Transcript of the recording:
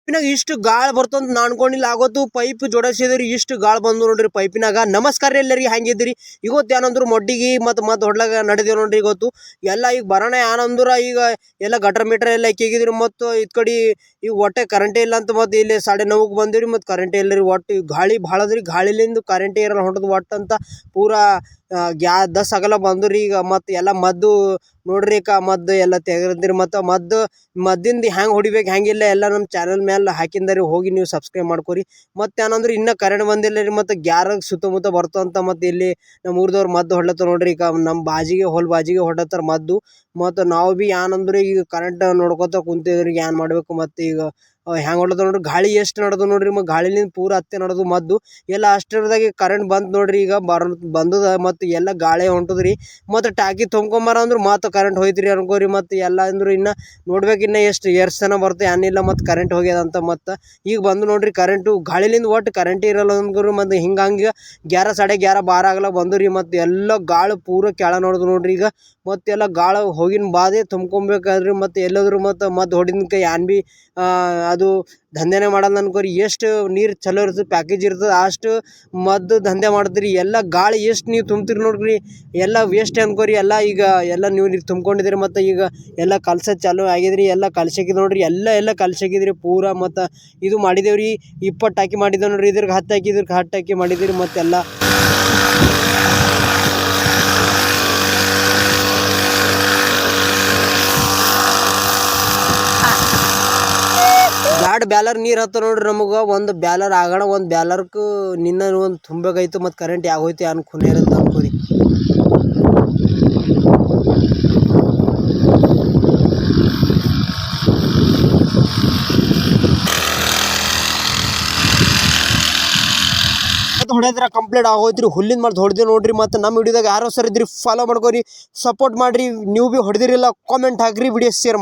ಪೈಪಿನಾಗ ಇಷ್ಟು ಗಾಳ ಬರ್ತಂತ ನಾ ಅನ್ಕೊಂಡಿಲ್ಲ. ಆಗೋತು ಪೈಪ್ ಜೋಡಿಸಿದ್ರಿ ಇಷ್ಟು ಗಾಳ ಬಂದು ನೋಡ್ರಿ ಪೈಪಿನಾಗ. ನಮಸ್ಕಾರ ಎಲ್ಲರಿಗೆ ಹೆಂಗಿದ್ರಿ? ಇವತ್ತು ಏನಂದ್ರು ಮೊಡ್ಡಿಗೆ ಮತ್ತು ಹೊಡ್ಲಾಗ ನಡೆದೇವ್ ನೋಡ್ರಿ. ಇವತ್ತು ಎಲ್ಲ ಈಗ ಬರೋಣ ಏನಂದ್ರ ಈಗ ಎಲ್ಲ ಗಟ್ರ ಮೀಟ್ರ್ ಎಲ್ಲ ಇಕ್ಕಿಗಿದ್ರಿ. ಮತ್ತು ಇದ್ ಕಡೆ ಈಗ ಒಟ್ಟೆ ಕರೆಂಟೇ ಇಲ್ಲ ಅಂತ ಮತ್ತೆ ಇಲ್ಲಿ 9:30 ಬಂದಿವ್ರಿ. ಮತ್ತು ಕರೆಂಟೇ ಇಲ್ಲ ರೀ. ಒಟ್ಟು ಗಾಳಿ ಭಾಳ ಅದ್ರಿ. ಗಾಳಿಲಿಂದ ಕರೆಂಟೇ ಇರಲ್ಲ ಹೊಂಟದ ಒಟ್ಟು ಅಂತ ಪೂರಾ 10 ಅಗಲ ಬಂದ್ರಿ. ಈಗ ಮತ್ತು ಎಲ್ಲ ಮದ್ದು ನೋಡ್ರಿ ಮದ್ದು ಎಲ್ಲ ತೆಗೆದ್ರಿ. ಮತ್ತು ಮದ್ದಿಂದ ಹೆಂಗೆ ಹೊಡಿಬೇಕು ಹೆಂಗಿಲ್ಲ ಎಲ್ಲ ನಮ್ಮ ಚಾನಲ್ ಮೇಲೆ ಹಾಕಿಂದರಿ. ಹೋಗಿ ನೀವು ಸಬ್ಸ್ಕ್ರೈಬ್ ಮಾಡ್ಕೊರಿ. ಮತ್ತು ಏನಂದ್ರೆ ಇನ್ನೂ ಕರೆಂಟ್ ಬಂದಿಲ್ಲ ರೀ. ಮತ್ತು ಗ್ಯಾರಾಗ ಸುತ್ತಮುತ್ತ ಬರ್ತಂತ ಮತ್ತು ಇಲ್ಲಿ ನಮ್ಮ ಊರ್ದವ್ರು ಮದ್ದು ಹೊಡ್ಲತ್ತಾರ ನೋಡ್ರಿ. ಈಗ ನಮ್ಮ ಬಾಜಿಗೆ ಹೊಡ್ಲತ್ತಾರ ಮದ್ದು. ಮತ್ತು ನಾವು ಭೀ ಏನಂದ್ರೆ ಈಗ ಕರೆಂಟ್ ನೋಡ್ಕೊತ ಕುಂತಿದ್ರಿ ಏನ್ ಮಾಡಬೇಕು. ಮತ್ತು ಈಗ ಹೆಂಗೆ ಹೊಡ್ಲತ್ತಾರ ನೋಡ್ರಿ. ಗಾಳಿ ಎಷ್ಟು ನಡೆದು ನೋಡ್ರಿ. ಮತ್ತು ಗಾಳಿಲಿಂದ ಪೂರ ಹತ್ತೆ ನಡೆದು ಮದ್ದು ಎಲ್ಲ ಅಷ್ಟರದಾಗೆ ಕರೆಂಟ್ ಬಂತು ನೋಡ್ರಿ. ಈಗ ಬಂದದ ಮತ್ತು ಎಲ್ಲ ಗಾಳಿ ಹೊಂಟದ್ರಿ. ಮತ್ತು ಟಾಕಿ ತುಂಬ್ಕೊಂಬರ ಅಂದ್ರೆ ಮತ್ತು ಕರೆಂಟ್ ಹೋಯ್ತ್ರಿ ಅನ್ಕೋರಿ. ಮತ್ತು ಎಲ್ಲ ಅಂದ್ರೆ ಇನ್ನು ನೋಡ್ಬೇಕು ಇನ್ನು ಎಷ್ಟು ತನ ಬರುತ್ತೆ ಏನಿಲ್ಲ. ಮತ್ತು ಕರೆಂಟ್ ಹೋಗ್ಯದಂತ. ಮತ್ತು ಈಗ ಬಂದು ನೋಡ್ರಿ ಕರೆಂಟು ಗಾಳಿಲಿಂದ ಒಟ್ಟು ಕರೆಂಟ್ ಇರಲ್ಲ ಅಂದ್ರಿ. ಮತ್ತು ಹಿಂಗೆ 11 11:30 12 ಆಗಲ ಬಂದು ರೀ. ಮತ್ತು ಎಲ್ಲ ಗಾಳಿ ಪೂರ ಕೆಳ ನೋಡ್ದು ನೋಡ್ರಿ. ಈಗ ಮತ್ತೆಲ್ಲ ಗಾಳ ಹೋಗಿನ ಬಾದೆ ತುಂಬ್ಕೊಬೇಕಾದ್ರಿ. ಮತ್ತು ಎಲ್ಲಾದ್ರು ಮತ್ತು ಹೊಡಿದಕ್ಕೆ ಏನ್ ಭೀ ಅದು ದಂಧೆನೇ ಮಾಡಲ್ಲ ಅನ್ಕೋರಿ. ಎಷ್ಟು ನೀರು ಚಲೋ ಇರ್ತದೆ ಪ್ಯಾಕೇಜ್ ಇರ್ತದೆ ಅಷ್ಟು ಮದ್ದು ದಂಧೆ ಮಾಡ್ತೀರಿ. ಎಲ್ಲ ಗಾಳಿ ಎಷ್ಟು ನೀವು ತುಂಬ್ತೀರಿ ನೋಡ್ರಿ. ಎಲ್ಲ ವೇಸ್ಟ್ ಅನ್ಕೋರಿ. ಎಲ್ಲ ಈಗ ಎಲ್ಲ ನೀವು ತುಂಬ್ಕೊಂಡಿದ್ದೀರಿ. ಮತ್ತು ಈಗ ಎಲ್ಲ ಕಲ್ಸೋದು ಚಾಲೂ ಆಗಿದ್ರಿ. ಎಲ್ಲ ಕಲ್ಸಕಿದ್ ನೋಡ್ರಿ. ಎಲ್ಲ ಕಲ್ಸಕಿದ್ರಿ ಪೂರ. ಮತ್ತು ಇದು ಮಾಡಿದೇವ್ರಿ 20 ಟಾಕಿ ಮಾಡಿದ್ದೇವೆ ನೋಡ್ರಿ. ಇದ್ರಿಗೆ 10 ಹಾಕಿ ಇದ್ರಿಗೆ 10 ಟಾಕಿ ಮಾಡಿದಿರಿ. ಮತ್ತೆಲ್ಲ ಎರಡು ಬ್ಯಾಲರ್ ನೀರು ಹತ್ತ ನೋಡ್ರಿ. ನಮಗೆ ಒಂದು ಬ್ಯಾಲರ್ ಆಗೋಣ ಒಂದು ಬ್ಯಾಲರ್ಕು ನಿನ್ನ ಒಂದು ತುಂಬಬೇಕಾಯ್ತು. ಮತ್ತು ಕರೆಂಟ್ ಯಾಗೋಯ್ತು ಏನು ಖುನೆ ಇರುತ್ತೆ ಅನ್ಕೋರಿ. ಹೊಡೆದ್ರೆ ಕಂಪ್ಲೀಟ್ ಆಗೋಯ್ತ್ರಿ. ಹುಲ್ಲಿನ ಮಾಡಿ ಹೊಡೆದು ನೋಡ್ರಿ. ಮತ್ತು ನಮ್ಮ ವಿಡಿಯೋದಾಗ ಯಾರೋ ಸರ್ ಇದ್ರಿ ಫಾಲೋ ಮಾಡ್ಕೋರಿ, ಸಪೋರ್ಟ್ ಮಾಡ್ರಿ. ನೀವು ಭೀ ಹೊಡೆದಿರಿಲ್ಲ ಕಾಮೆಂಟ್ ಹಾಕ್ರಿ, ವಿಡಿಯೋ ಶೇರ್ ಮಾಡಿ.